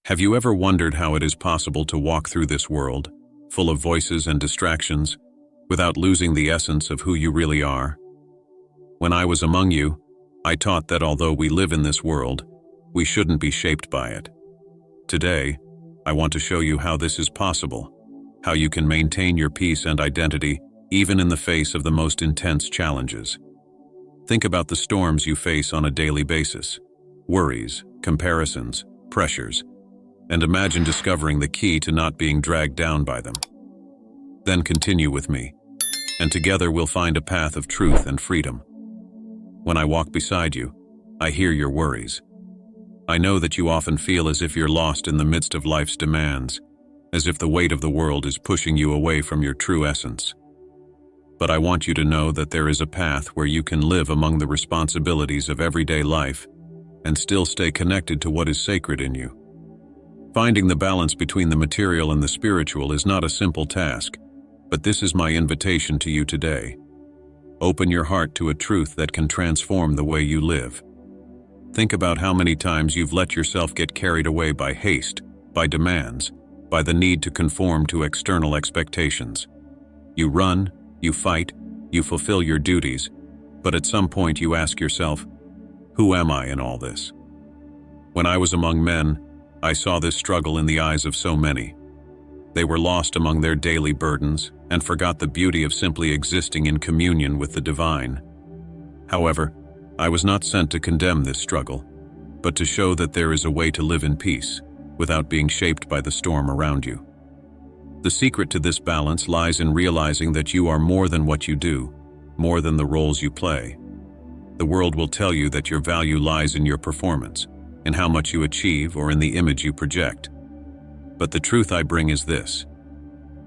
Have you ever wondered how it is possible to walk through this world, full of voices and distractions, without losing the essence of who you really are? When I was among you, I taught that although we live in this world, we shouldn't be shaped by it. Today, I want to show you how this is possible, how you can maintain your peace and identity even in the face of the most intense challenges. Think about the storms you face on a daily basis, worries, comparisons, pressures, and imagine discovering the key to not being dragged down by them. Then continue with me, and together we'll find a path of truth and freedom. When I walk beside you, I hear your worries. I know that you often feel as if you're lost in the midst of life's demands, as if the weight of the world is pushing you away from your true essence. But I want you to know that there is a path where you can live among the responsibilities of everyday life and still stay connected to what is sacred in you. Finding the balance between the material and the spiritual is not a simple task, but this is my invitation to you today. Open your heart to a truth that can transform the way you live. Think about how many times you've let yourself get carried away by haste, by demands, by the need to conform to external expectations. You run, you fight, you fulfill your duties, but at some point you ask yourself, who am I in all this? When I was among men, I saw this struggle in the eyes of so many. They were lost among their daily burdens and forgot the beauty of simply existing in communion with the divine. However, I was not sent to condemn this struggle, but to show that there is a way to live in peace without being shaped by the storm around you. The secret to this balance lies in realizing that you are more than what you do, more than the roles you play. The world will tell you that your value lies in your performance, in how much you achieve or in the image you project. But the truth I bring is this: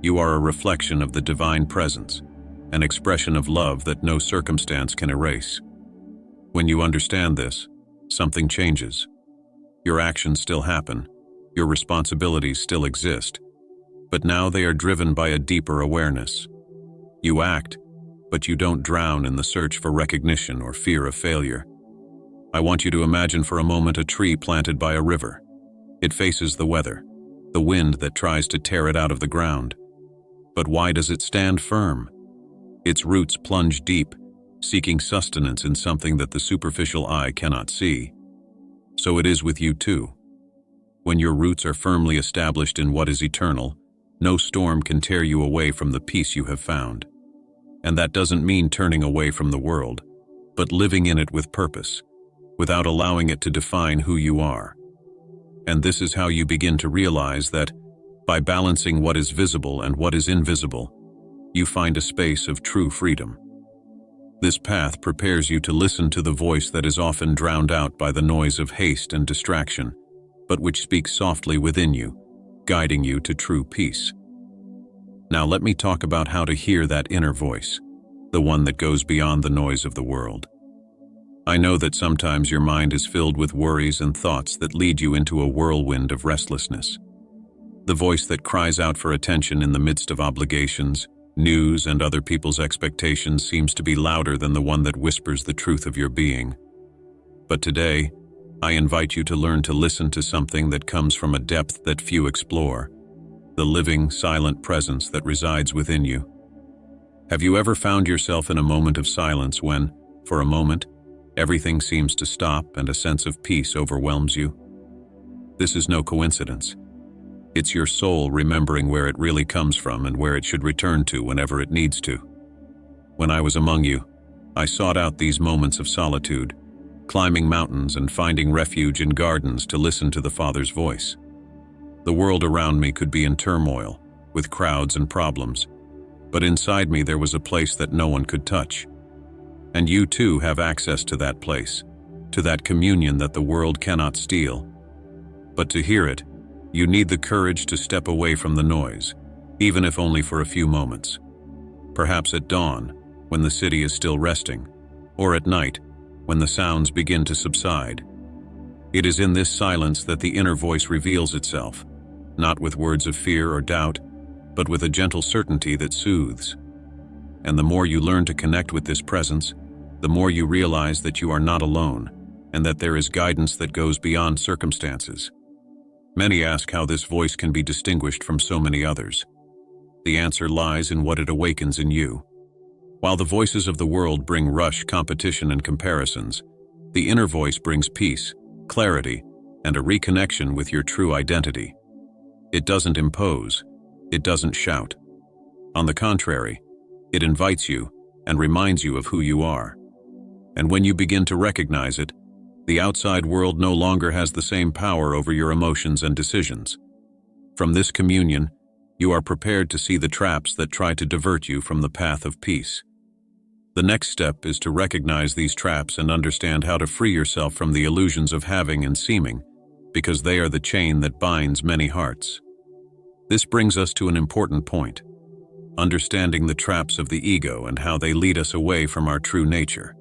you are a reflection of the divine presence, an expression of love that no circumstance can erase. When you understand this, something changes. Your actions still happen, your responsibilities still exist, but now they are driven by a deeper awareness. You act, but you don't drown in the search for recognition or fear of failure. I want you to imagine for a moment a tree planted by a river. It faces the weather, the wind that tries to tear it out of the ground. But why does it stand firm? Its roots plunge deep, seeking sustenance in something that the superficial eye cannot see. So it is with you too. When your roots are firmly established in what is eternal, no storm can tear you away from the peace you have found. And that doesn't mean turning away from the world, but living in it with purpose, without allowing it to define who you are. And this is how you begin to realize that, by balancing what is visible and what is invisible, you find a space of true freedom. This path prepares you to listen to the voice that is often drowned out by the noise of haste and distraction, but which speaks softly within you, guiding you to true peace. Now let me talk about how to hear that inner voice, the one that goes beyond the noise of the world. I know that sometimes your mind is filled with worries and thoughts that lead you into a whirlwind of restlessness. The voice that cries out for attention in the midst of obligations, news, and other people's expectations seems to be louder than the one that whispers the truth of your being. But today, I invite you to learn to listen to something that comes from a depth that few explore, the living, silent presence that resides within you. Have you ever found yourself in a moment of silence when, for a moment, everything seems to stop and a sense of peace overwhelms you? This is no coincidence. It's your soul remembering where it really comes from and where it should return to whenever it needs to. When I was among you, I sought out these moments of solitude, climbing mountains and finding refuge in gardens to listen to the Father's voice. The world around me could be in turmoil, with crowds and problems, but inside me there was a place that no one could touch. And you too have access to that place, to that communion that the world cannot steal. But to hear it, you need the courage to step away from the noise, even if only for a few moments. Perhaps at dawn, when the city is still resting, or at night, when the sounds begin to subside. It is in this silence that the inner voice reveals itself, not with words of fear or doubt, but with a gentle certainty that soothes. And the more you learn to connect with this presence, the more you realize that you are not alone, and that there is guidance that goes beyond circumstances. Many ask how this voice can be distinguished from so many others. The answer lies in what it awakens in you. While the voices of the world bring rush, competition, and comparisons, the inner voice brings peace, clarity, and a reconnection with your true identity. It doesn't impose. It doesn't shout. On the contrary, it invites you and reminds you of who you are. And when you begin to recognize it, the outside world no longer has the same power over your emotions and decisions. From this communion, you are prepared to see the traps that try to divert you from the path of peace. The next step is to recognize these traps and understand how to free yourself from the illusions of having and seeming, because they are the chain that binds many hearts. This brings us to an important point: understanding the traps of the ego and how they lead us away from our true nature.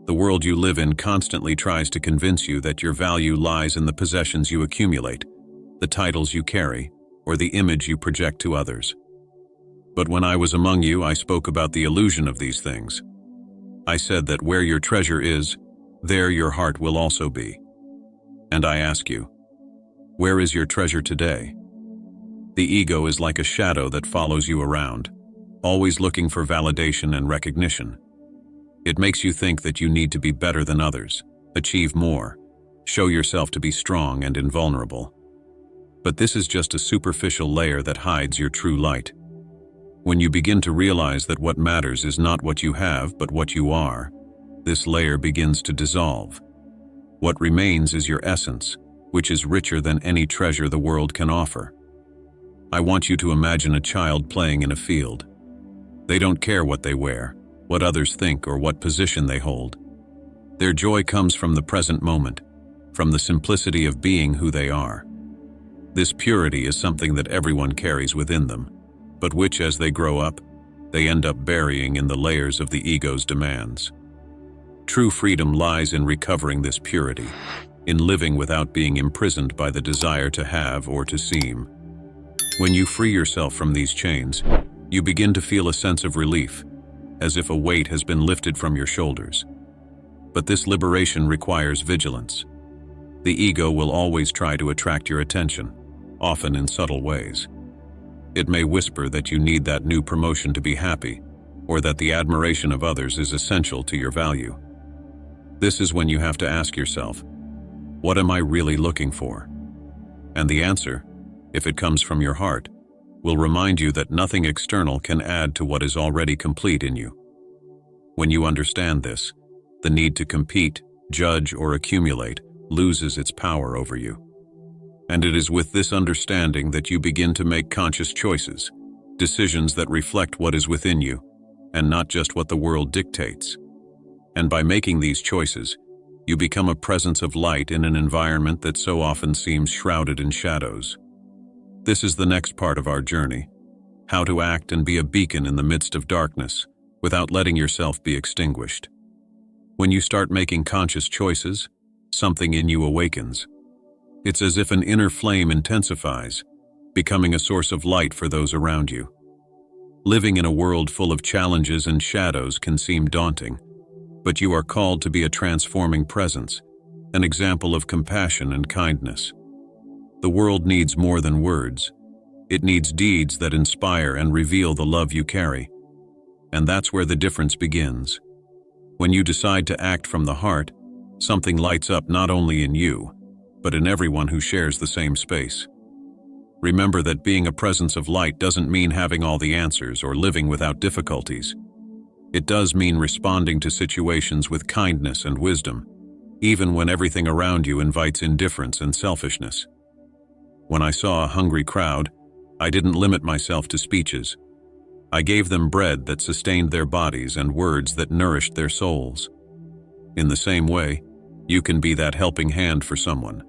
The world you live in constantly tries to convince you that your value lies in the possessions you accumulate, the titles you carry, or the image you project to others. But when I was among you, I spoke about the illusion of these things. I said that where your treasure is, there your heart will also be. And I ask you, where is your treasure today? The ego is like a shadow that follows you around, always looking for validation and recognition. It makes you think that you need to be better than others, achieve more, show yourself to be strong and invulnerable. But this is just a superficial layer that hides your true light. When you begin to realize that what matters is not what you have, but what you are, this layer begins to dissolve. What remains is your essence, which is richer than any treasure the world can offer. I want you to imagine a child playing in a field. They don't care what they wear, what others think, or what position they hold. Their joy comes from the present moment, from the simplicity of being who they are. This purity is something that everyone carries within them, but which, as they grow up, they end up burying in the layers of the ego's demands. True freedom lies in recovering this purity, in living without being imprisoned by the desire to have or to seem. When you free yourself from these chains, you begin to feel a sense of relief, as if a weight has been lifted from your shoulders. But this liberation requires vigilance. The ego will always try to attract your attention, often in subtle ways. It may whisper that you need that new promotion to be happy, or that the admiration of others is essential to your value. This is when you have to ask yourself, what am I really looking for? And the answer, if it comes from your heart, will remind you that nothing external can add to what is already complete in you. When you understand this, the need to compete, judge, or accumulate loses its power over you. And it is with this understanding that you begin to make conscious choices, decisions that reflect what is within you, and not just what the world dictates. And by making these choices, you become a presence of light in an environment that so often seems shrouded in shadows. This is the next part of our journey: how to act and be a beacon in the midst of darkness, without letting yourself be extinguished. When you start making conscious choices, something in you awakens. It's as if an inner flame intensifies, becoming a source of light for those around you. Living in a world full of challenges and shadows can seem daunting, but you are called to be a transforming presence, an example of compassion and kindness. The world needs more than words. It needs deeds that inspire and reveal the love you carry. And that's where the difference begins. When you decide to act from the heart, something lights up not only in you, but in everyone who shares the same space. Remember that being a presence of light doesn't mean having all the answers or living without difficulties. It does mean responding to situations with kindness and wisdom, even when everything around you invites indifference and selfishness. When I saw a hungry crowd, I didn't limit myself to speeches. I gave them bread that sustained their bodies and words that nourished their souls. In the same way, you can be that helping hand for someone,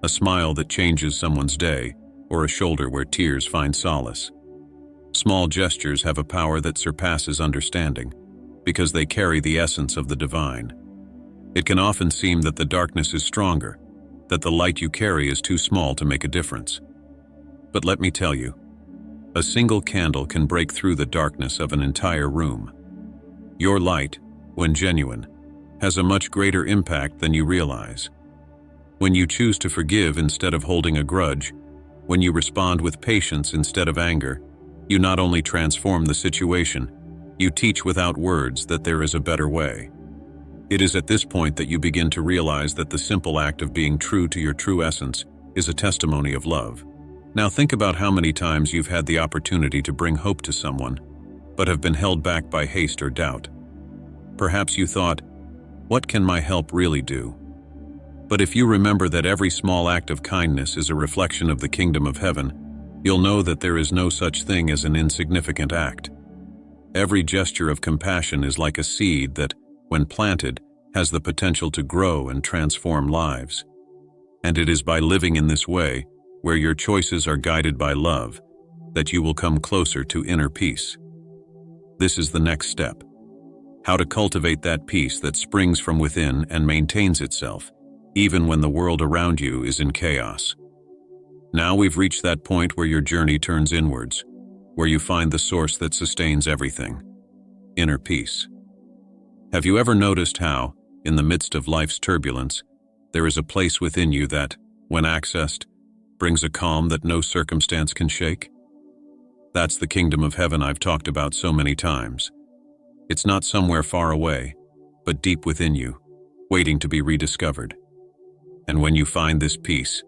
a smile that changes someone's day, or a shoulder where tears find solace. Small gestures have a power that surpasses understanding, because they carry the essence of the divine. It can often seem that the darkness is stronger, that the light you carry is too small to make a difference. But let me tell you, a single candle can break through the darkness of an entire room. Your light, when genuine, has a much greater impact than you realize. When you choose to forgive instead of holding a grudge, when you respond with patience instead of anger, you not only transform the situation, you teach without words that there is a better way. It is at this point that you begin to realize that the simple act of being true to your true essence is a testimony of love. Now think about how many times you've had the opportunity to bring hope to someone, but have been held back by haste or doubt. Perhaps you thought, "What can my help really do?" But if you remember that every small act of kindness is a reflection of the kingdom of heaven, you'll know that there is no such thing as an insignificant act. Every gesture of compassion is like a seed that, when planted, has the potential to grow and transform lives. And it is by living in this way, where your choices are guided by love, that you will come closer to inner peace. This is the next step: how to cultivate that peace that springs from within and maintains itself, even when the world around you is in chaos. Now we've reached that point where your journey turns inwards, where you find the source that sustains everything: inner peace. Have you ever noticed how, in the midst of life's turbulence, there is a place within you that, when accessed, brings a calm that no circumstance can shake? That's the kingdom of heaven I've talked about so many times. It's not somewhere far away, but deep within you, waiting to be rediscovered. And when you find this peace,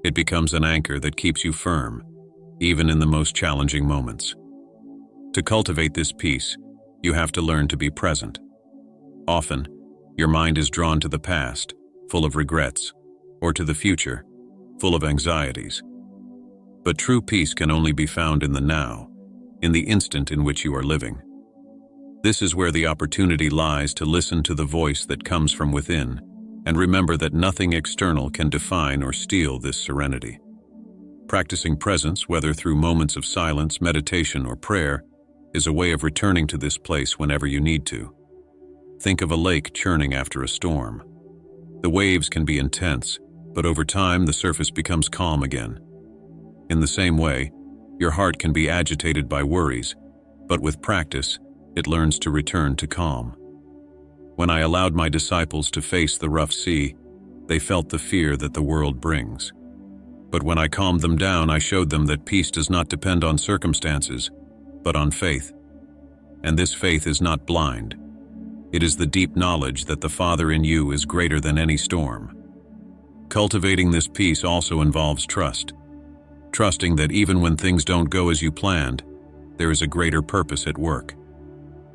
it becomes an anchor that keeps you firm, even in the most challenging moments. To cultivate this peace, you have to learn to be present. Often, your mind is drawn to the past, full of regrets, or to the future, full of anxieties. But true peace can only be found in the now, in the instant in which you are living. This is where the opportunity lies to listen to the voice that comes from within, and remember that nothing external can define or steal this serenity. Practicing presence, whether through moments of silence, meditation, or prayer, is a way of returning to this place whenever you need to. Think of a lake churning after a storm. The waves can be intense, but over time the surface becomes calm again. In the same way, your heart can be agitated by worries, but with practice, it learns to return to calm. When I allowed my disciples to face the rough sea, they felt the fear that the world brings. But when I calmed them down, I showed them that peace does not depend on circumstances, but on faith. And this faith is not blind. It is the deep knowledge that the Father in you is greater than any storm. Cultivating this peace also involves trust. Trusting that even when things don't go as you planned, there is a greater purpose at work.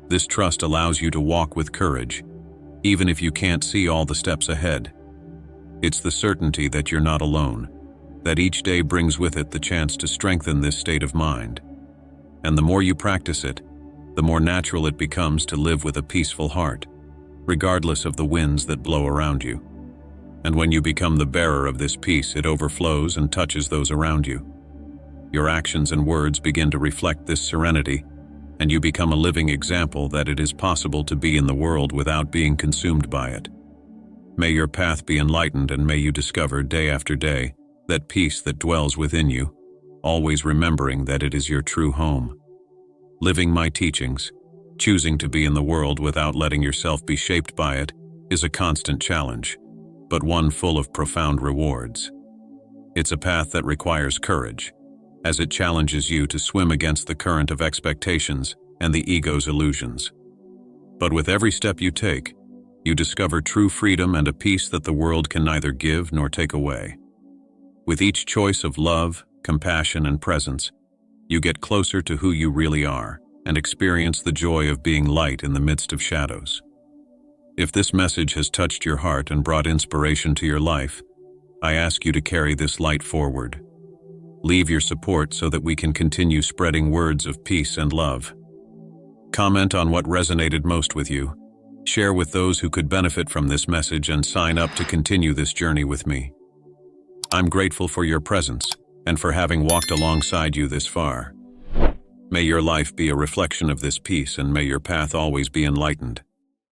This trust allows you to walk with courage, even if you can't see all the steps ahead. It's the certainty that you're not alone, that each day brings with it the chance to strengthen this state of mind. And the more you practice it, the more natural it becomes to live with a peaceful heart, regardless of the winds that blow around you. And when you become the bearer of this peace, it overflows and touches those around you. Your actions and words begin to reflect this serenity, and you become a living example that it is possible to be in the world without being consumed by it. May your path be enlightened, and may you discover day after day that peace that dwells within you, always remembering that it is your true home. Living my teachings, choosing to be in the world without letting yourself be shaped by it, is a constant challenge, but one full of profound rewards. It's a path that requires courage, as it challenges you to swim against the current of expectations and the ego's illusions. But with every step you take, you discover true freedom and a peace that the world can neither give nor take away. With each choice of love, compassion, and presence, you get closer to who you really are and experience the joy of being light in the midst of shadows. If this message has touched your heart and brought inspiration to your life, I ask you to carry this light forward. Leave your support so that we can continue spreading words of peace and love. Comment on what resonated most with you. Share with those who could benefit from this message, and sign up to continue this journey with me. I'm grateful for your presence and for having walked alongside you this far. May your life be a reflection of this peace, and may your path always be enlightened.